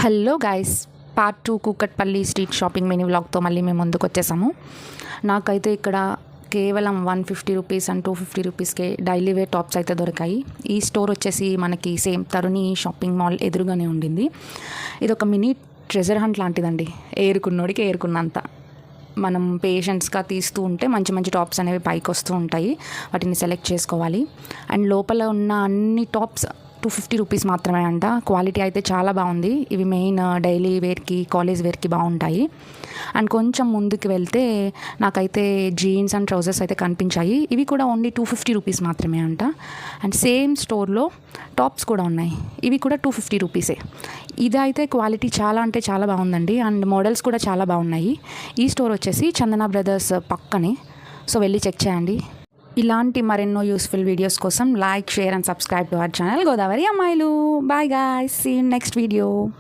Hello guys, part 2 Kukatpally street shopping mini వ్లాగ్తో మళ్ళీ మేము ముందుకు వచ్చేసాము. నాకైతే ఇక్కడ కేవలం 150 రూపీస్ అండ్ 250 రూపీస్కే డైలీ వేర్ టాప్స్ అయితే దొరికాయి. ఈ స్టోర్ వచ్చేసి మనకి సేమ్ తరుణి షాపింగ్ మాల్ ఎదురుగానే ఉండింది. ఇది ఒక మినీ ట్రెజర్ హంట్ లాంటిదండి. ఏరుకున్నోడికి ఏరుకున్నంత మనం పేషెంట్స్గా తీస్తూ ఉంటే మంచి మంచి టాప్స్ అనేవి పైకి వస్తూ ఉంటాయి. వాటిని సెలెక్ట్ చేసుకోవాలి. అండ్ లోపల ఉన్న అన్ని టాప్స్ 250 రూపీస్ మాత్రమే అంట. క్వాలిటీ అయితే చాలా బాగుంది. ఇవి మెయిన్ డైలీ వేర్కి, కాలేజ్ వేర్కి బాగుంటాయి. అండ్ కొంచెం ముందుకు వెళ్తే నాకైతే జీన్స్ అండ్ ట్రౌజర్స్ అయితే కనిపించాయి. ఇవి కూడా ఓన్లీ 250 రూపీస్ మాత్రమే అంట. అండ్ సేమ్ స్టోర్లో టాప్స్ కూడా ఉన్నాయి. ఇవి కూడా 250 రూపీసే. ఇదైతే క్వాలిటీ చాలా అంటే చాలా బాగుందండి. అండ్ మోడల్స్ కూడా చాలా బాగున్నాయి. ఈ స్టోర్ వచ్చేసి చందన బ్రదర్స్ పక్కనే. సో వెళ్ళి చెక్ చేయండి. ఇలాంటి మరెన్నో యూస్ఫుల్ వీడియోస్ కోసం like, share and subscribe to our channel Godavari అమ్మాయిలు. Bye guys, see you next video.